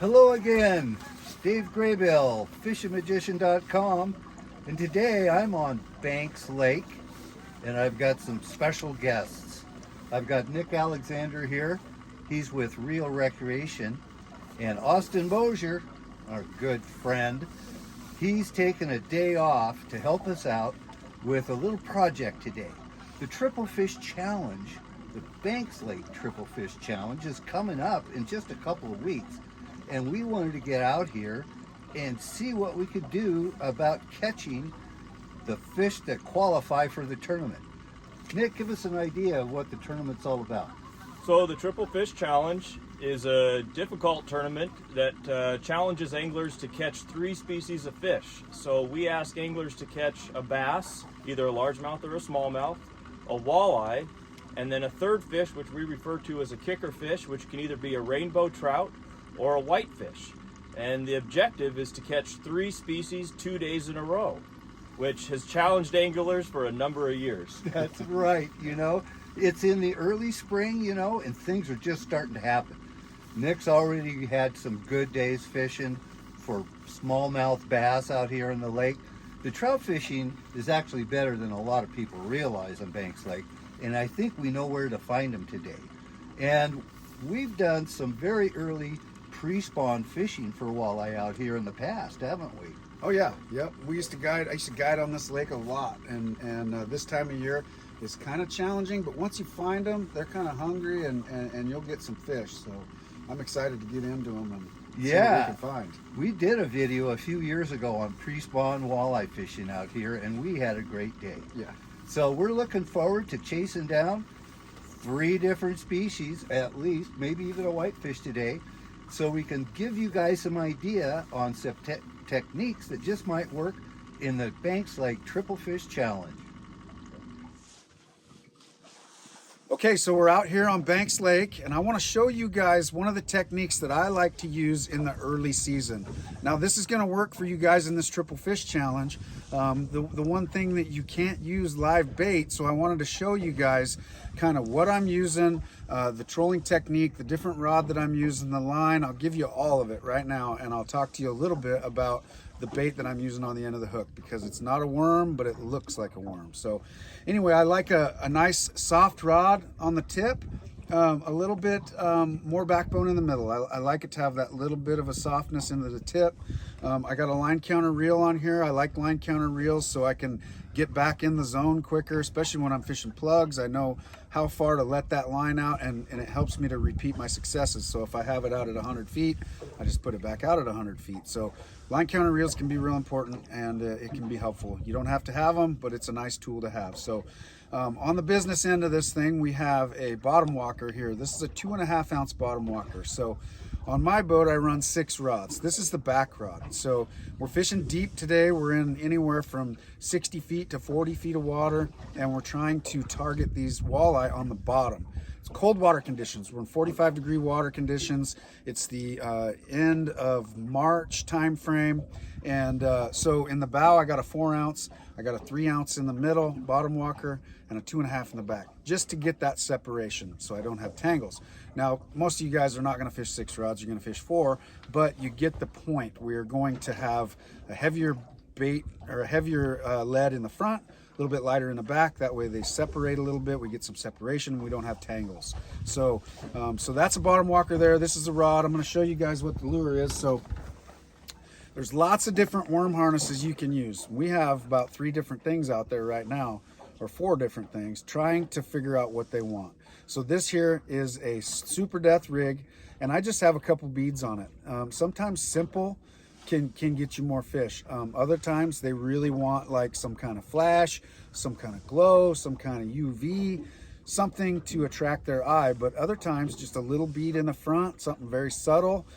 Hello again, Dave Graybill, fishamagician.com, and today I'm on Banks Lake, and I've got some special guests. I've got Nic Alexander here. He's with Real Recreation, and Austin Moser, our good friend. He's taken a day off to help us out with a little project today. The Triple Fish Challenge, the Banks Lake Triple Fish Challenge, is coming up in just a couple of weeks. And we wanted to get out here and see what we could do about catching the fish that qualify for the tournament. Nic, give us an idea of what the tournament's all about. So the Triple Fish Challenge is a difficult tournament that challenges anglers to catch 3 species of fish. So we ask anglers to catch a bass, either a largemouth or a smallmouth, a walleye, and then a third fish, which we refer to as a kicker fish, which can either be a rainbow trout or a whitefish. And the objective is to catch 3 species 2 days in a row, which has challenged anglers for a number of years. That's right, it's in the early spring, and things are just starting to happen. Nic's already had some good days fishing for smallmouth bass out here in the lake. The trout fishing is actually better than a lot of people realize on Banks Lake, and I think we know where to find them today. And we've done some very early pre-spawn fishing for walleye out here in the past, haven't we? Oh yeah, yep. I used to guide on this lake a lot, and this time of year is kind of challenging. But once you find them, they're kind of hungry, and you'll get some fish. So I'm excited to get into them and see what we can find. We did a video a few years ago on pre-spawn walleye fishing out here, and we had a great day. Yeah. So we're looking forward to chasing down 3 different species, at least, maybe even a whitefish today, so we can give you guys some idea on some techniques that just might work in the Banks Lake Triple Fish Challenge. Okay, so we're out here on Banks Lake, and I want to show you guys one of the techniques that I like to use in the early season. Now, this is going to work for you guys in this Triple Fish Challenge. The one thing that you can't use live bait, so I wanted to show you guys kind of what I'm using, the trolling technique, the different rod that I'm using, the line. I'll give you all of it right now, and I'll talk to you a little bit about the bait that I'm using on the end of the hook, because it's not a worm, but it looks like a worm. So anyway, I like a nice soft rod on the tip, a little bit more backbone in the middle. I like it to have that little bit of a softness into the tip. I got a line counter reel on here. I like line counter reels so I can get back in the zone quicker, especially when I'm fishing plugs. I know how far to let that line out, and it helps me to repeat my successes. So if I have it out at 100 feet, I just put it back out at 100 feet. So line counter reels can be real important, and it can be helpful. You don't have to have them, but it's a nice tool to have. So on the business end of this thing, we have a bottom walker here. This is a 2.5 ounce bottom walker. So on my boat, I run 6 rods. This is the back rod. So we're fishing deep today. We're in anywhere from 60 feet to 40 feet of water, and we're trying to target these walleye on the bottom. It's cold water conditions. We're in 45-degree water conditions. It's the end of March time frame. And so in the bow, I got a 4 ounce, I got a 3 ounce in the middle, bottom walker, and a 2.5 in the back, just to get that separation so I don't have tangles. Now, most of you guys are not gonna fish 6 rods, you're gonna fish 4, but you get the point. We are going to have a heavier bait or a heavier lead in the front, a little bit lighter in the back. That way they separate a little bit. We get some separation and we don't have tangles. So, so that's a bottom walker there. This is a rod. I'm gonna show you guys what the lure is. So there's lots of different worm harnesses you can use. We have about 3 different things out there right now, or 4 different things, trying to figure out what they want. So this here is a super death rig, and I just have a couple beads on it. Sometimes simple can get you more fish. Other times they really want like some kind of flash, some kind of glow, some kind of UV, something to attract their eye. But other times just a little bead in the front, something very subtle,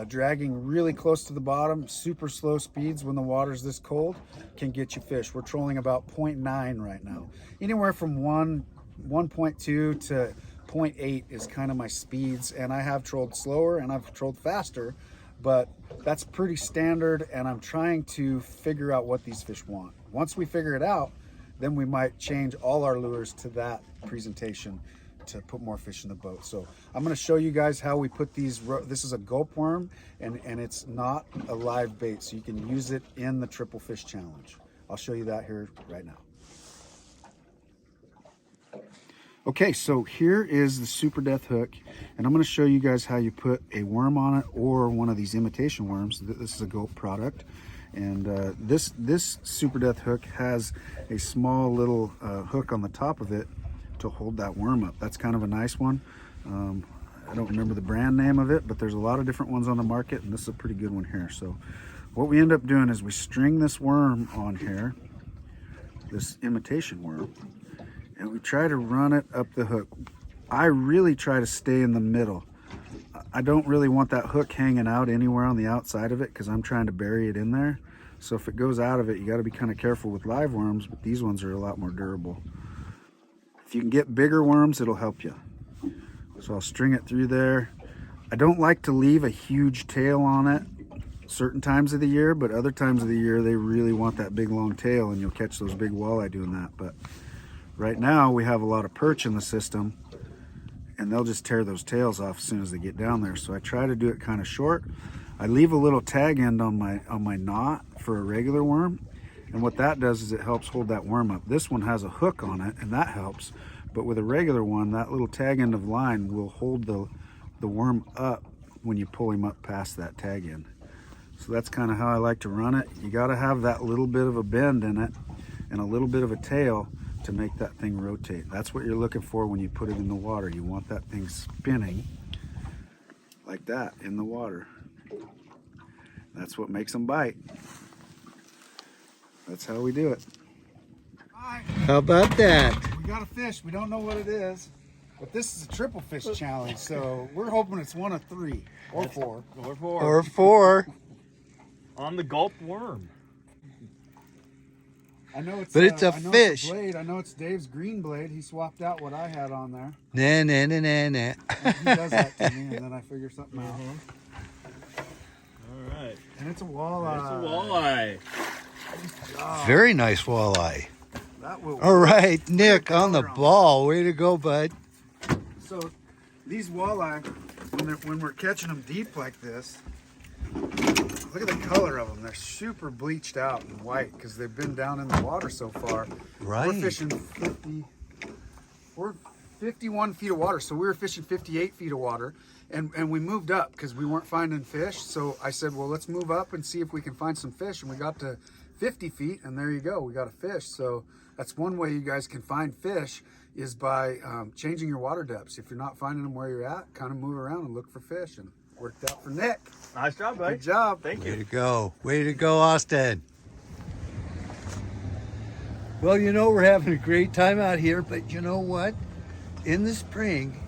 dragging really close to the bottom, super slow speeds when the water's this cold, can get you fish. We're trolling about 0.9 right now. Anywhere from 1.2 to 0.8 is kind of my speeds, and I have trolled slower and I've trolled faster, but that's pretty standard, and I'm trying to figure out what these fish want. Once we figure it out, then we might change all our lures to that presentation. to put more fish in the boat. So I'm going to show you guys how we put these. This is a gulp worm, and it's not a live bait, so you can use it in the triple fish challenge. I'll show you that here right now. Okay, so here is the Super Death hook, and I'm going to show you guys how you put a worm on it or one of these imitation worms. This is a gulp product, and this Super Death hook has a small little hook on the top of it to hold that worm up. That's kind of a nice one. I don't remember the brand name of it, but there's a lot of different ones on the market, and this is a pretty good one here. So what we end up doing is we string this worm on here, this imitation worm, and we try to run it up the hook. I really try to stay in the middle. I don't really want that hook hanging out anywhere on the outside of it because I'm trying to bury it in there. So if it goes out of it, you got to be kind of careful with live worms, but these ones are a lot more durable. If you can get bigger worms, it'll help you. So I'll string it through there. I don't like to leave a huge tail on it certain times of the year, but other times of the year they really want that big long tail, and you'll catch those big walleye doing that. But right now we have a lot of perch in the system, and they'll just tear those tails off as soon as they get down there. So I try to do it kind of short. I leave a little tag end on my knot for a regular worm, and what that does is it helps hold that worm up. This one has a hook on it, and that helps, but with a regular one, that little tag end of line will hold the worm up when you pull him up past that tag end. So that's kind of how I like to run it. You got to have that little bit of a bend in it and a little bit of a tail to make that thing rotate. That's what you're looking for when you put it in the water. You want that thing spinning like that in the water. That's what makes them bite. That's how we do it. How about that? We got a fish. We don't know what it is, but this is a triple fish challenge, so we're hoping it's one of three or four. Or four. On the gulp worm. I know it's, But it's a I know fish. It's a blade. I know it's Dave's green blade. He swapped out what I had on there. Nah, nah, nah, nah, nah. He does that to me, and then I figure something out. All right. And it's a walleye. It's a walleye. Very nice walleye. That will. All right, Nick, on the ball. Way to go, bud. So these walleye, when we're catching them deep like this, look at the color of them. They're super bleached out and white because they've been down in the water so far. Right. We're fishing 51 feet of water, so we were fishing 58 feet of water, and we moved up because we weren't finding fish. So I said, well, let's move up and see if we can find some fish, and we got to 50 feet, and there you go, we got a fish. So that's one way you guys can find fish, is by changing your water depths. If you're not finding them where you're at, kind of move around and look for fish, and worked out for Nick. Nice job, buddy. Good job. Thank Way you. to go. Way to go, Austin. Well, you know, we're having a great time out here, but you know what? In the spring,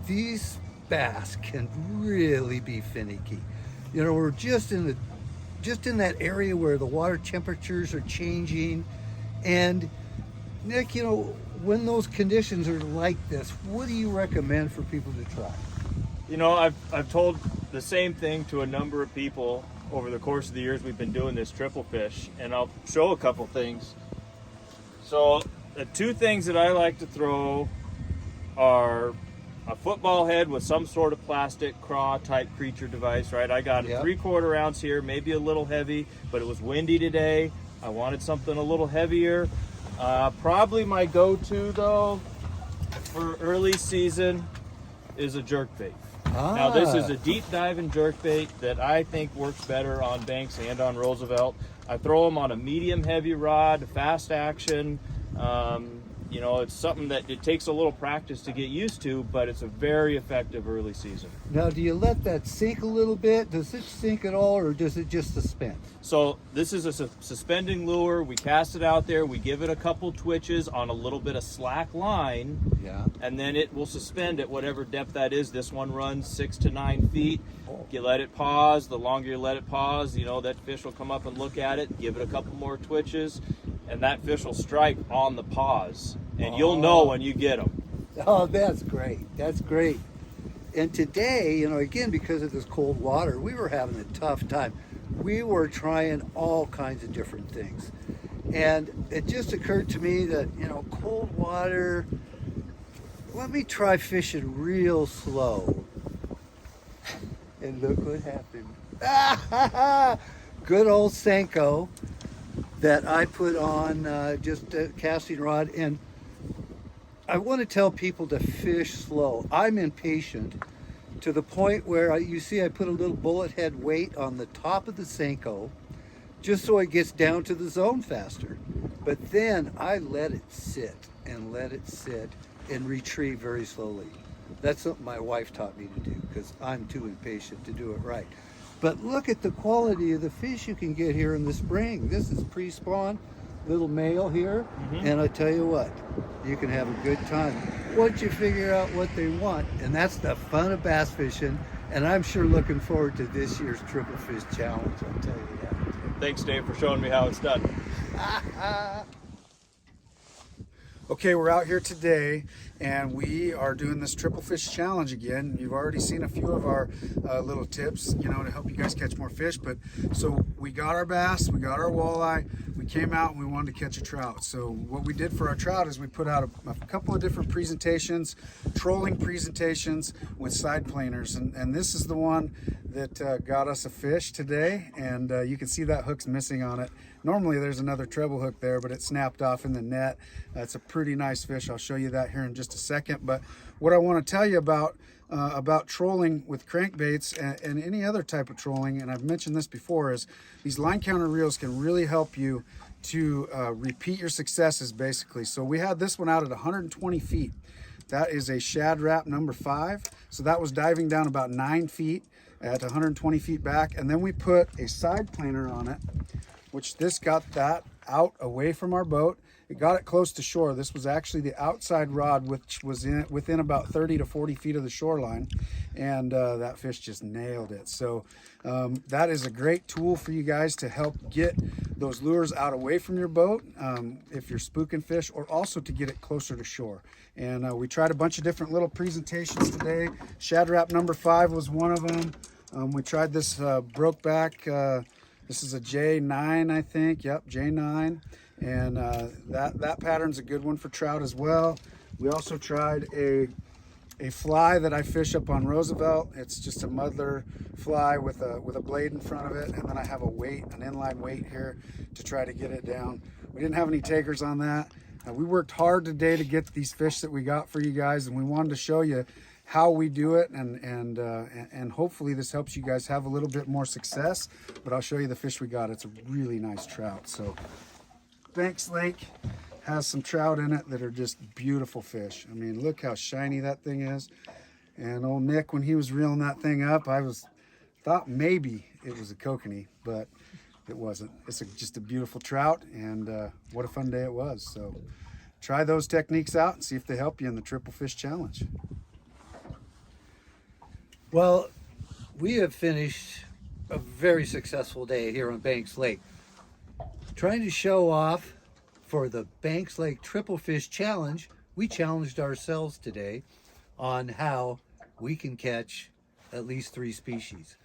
these bass can really be finicky. You know, we're just in that area where the water temperatures are changing. And Nick, you know, when those conditions are like this, what do you recommend for people to try? You know, I've told the same thing to a number of people over the course of the years we've been doing this triple fish, and I'll show a couple things. So the two things that I like to throw are a football head with some sort of plastic craw type creature device, right? I got a 3/4 ounce here, maybe a little heavy, but it was windy today. I wanted something a little heavier. Probably my go-to though for early season is a jerkbait. Now this is a deep diving jerkbait that I think works better on Banks and on Roosevelt. I throw them on a medium heavy rod, fast action. You know, it's something that it takes a little practice to get used to, but it's a very effective early season. Now, do you let that sink a little bit? Does it sink at all, or does it just suspend? So this is a suspending lure. We cast it out there. We give it a couple twitches on a little bit of slack line. Yeah. And then it will suspend at whatever depth that is. This one runs 6 to 9 feet. You let it pause. The longer you let it pause, you know, that fish will come up and look at it, give it a couple more twitches, and that fish will strike on the pause. And you'll know when you get them. Oh, that's great. That's great. And today, you know, again, because of this cold water, we were having a tough time. We were trying all kinds of different things. And it just occurred to me that, you know, cold water, let me try fishing real slow. And look what happened. Good old Senko that I put on just a casting rod. And I want to tell people to fish slow. I'm impatient to the point where you see I put a little bullet head weight on the top of the Senko just so it gets down to the zone faster. But then I let it sit and retrieve very slowly. That's something my wife taught me to do because I'm too impatient to do it right. But look at the quality of the fish you can get here in the spring. This is pre-spawn, little male here. And I tell you what, you can have a good time once you figure out what they want. And that's the fun of bass fishing. And I'm sure looking forward to this year's Triple Fish Challenge, I'll tell you that. Thanks, Dave, for showing me how it's done. Okay, we're out here today and we are doing this Triple Fish Challenge again. You've already seen a few of our little tips, you know, to help you guys catch more fish. But so we got our bass, we got our walleye, we came out and we wanted to catch a trout. So what we did for our trout is we put out a couple of different presentations, trolling presentations with side planers. And this is the one that got us a fish today. And you can see that hook's missing on it. Normally there's another treble hook there, but it snapped off in the net. It's a pretty nice fish. I'll show you that here in just a second. But what I want to tell you about trolling with crankbaits and any other type of trolling, and I've mentioned this before, is these line counter reels can really help you to repeat your successes, basically. So we had this one out at 120 feet. That is a Shad Rap number 5. So that was diving down about 9 feet at 120 feet back. And then we put a side planer on it, which this got that out away from our boat. It got it close to shore. This was actually the outside rod, which was within about 30 to 40 feet of the shoreline. And that fish just nailed it. So that is a great tool for you guys to help get those lures out away from your boat if you're spooking fish, or also to get it closer to shore. And we tried a bunch of different little presentations today. Shad Rap number 5 was one of them. We tried this broke back. This is a J9, I think. Yep, J9. And that pattern's a good one for trout as well. We also tried a fly that I fish up on Roosevelt. It's just a muddler fly with a blade in front of it, and then I have a weight, an inline weight here to try to get it down. We didn't have any takers on that. We worked hard today to get these fish that we got for you guys, and we wanted to show you how we do it, and hopefully this helps you guys have a little bit more success. But I'll show you the fish we got. It's a really nice trout. So Banks Lake has some trout in it that are just beautiful fish. I mean, look how shiny that thing is. And old Nick, when he was reeling that thing up, I thought maybe it was a kokanee, but it wasn't. It's just a beautiful trout, and what a fun day it was. So try those techniques out and see if they help you in the Triple Fish Challenge. Well, we have finished a very successful day here on Banks Lake. Trying to show off for the Banks Lake Triple Fish Challenge, we challenged ourselves today on how we can catch at least 3 species.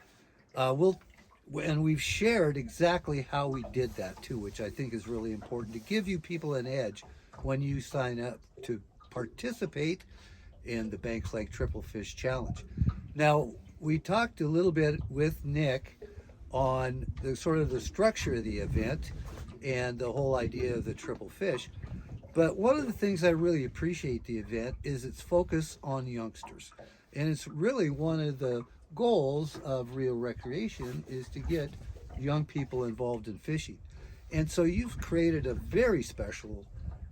And we've shared exactly how we did that too, which I think is really important to give you people an edge when you sign up to participate in the Banks Lake Triple Fish Challenge. Now, we talked a little bit with Nick on the sort of the structure of the event and the whole idea of the triple fish. But one of the things I really appreciate the event is its focus on youngsters. And it's really one of the goals of Real Recreation is to get young people involved in fishing. And so you've created a very special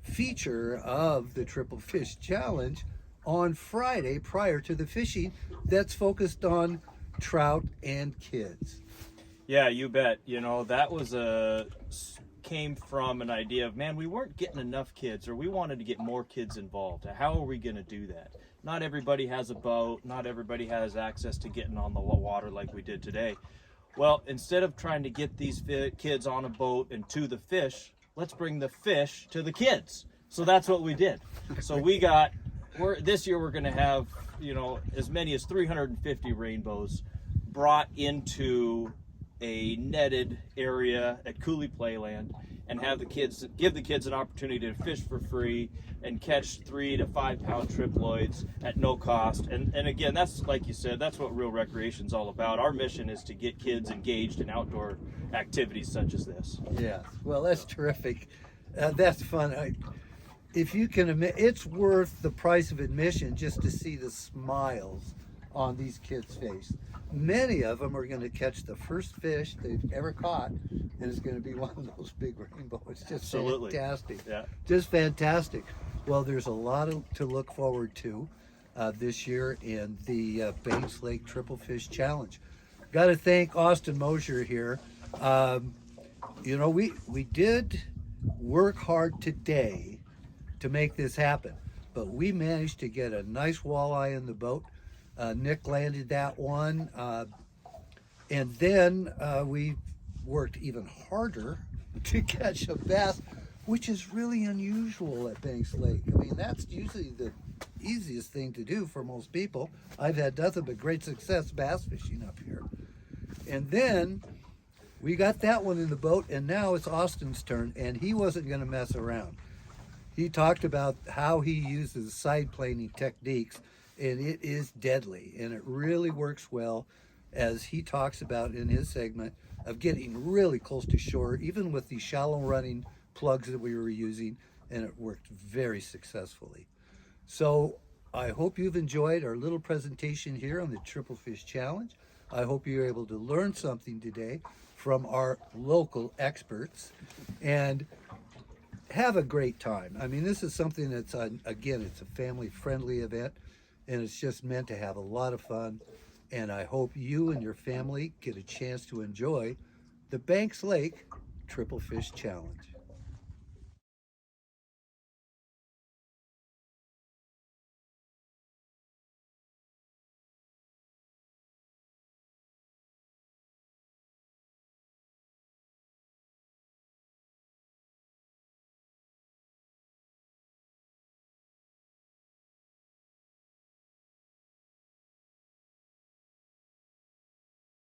feature of the Triple Fish Challenge on Friday prior to the fishing that's focused on trout and kids. Yeah, you bet. You know, that was came from an idea of, man, we weren't getting enough kids, or we wanted to get more kids involved. How are we going to do that? Not everybody has a boat. Not everybody has access to getting on the water like we did today. Well, instead of trying to get these kids on a boat and to the fish, let's bring the fish to the kids. So that's what we did. So this year we're going to have, you know, as many as 350 rainbows brought into a netted area at Cooley Playland, and give the kids an opportunity to fish for free and catch 3 to 5 pound triploids at no cost. And again, that's like you said, that's what real recreation is all about. Our mission is to get kids engaged in outdoor activities such as this. Yeah, well, that's terrific. That's fun. If you can admit, it's worth the price of admission just to see the smiles on these kids' face. Many of them are going to catch the first fish they've ever caught, and it's going to be one of those big rainbows. It's just Absolutely. fantastic. Yeah. Just fantastic. Well, there's a lot to look forward to this year in the Banks Lake Triple Fish Challenge. Got to thank Austin Moser here. You know, we did work hard today to make this happen, but we managed to get a nice walleye in the boat. Nic landed that one, and then we worked even harder to catch a bass, which is really unusual at Banks Lake. I mean, that's usually the easiest thing to do for most people. I've had nothing but great success bass fishing up here. And then we got that one in the boat, and now it's Austin's turn, and he wasn't going to mess around. He talked about how he uses side planing techniques, and it is deadly, and it really works well, as he talks about in his segment, of getting really close to shore, even with these shallow running plugs that we were using, and it worked very successfully. So I hope you've enjoyed our little presentation here on the Triple Fish Challenge. I hope you're able to learn something today from our local experts and have a great time. I mean, this is something that's, again, it's a family-friendly event, and it's just meant to have a lot of fun. And I hope you and your family get a chance to enjoy the Banks Lake Triple Fish Challenge.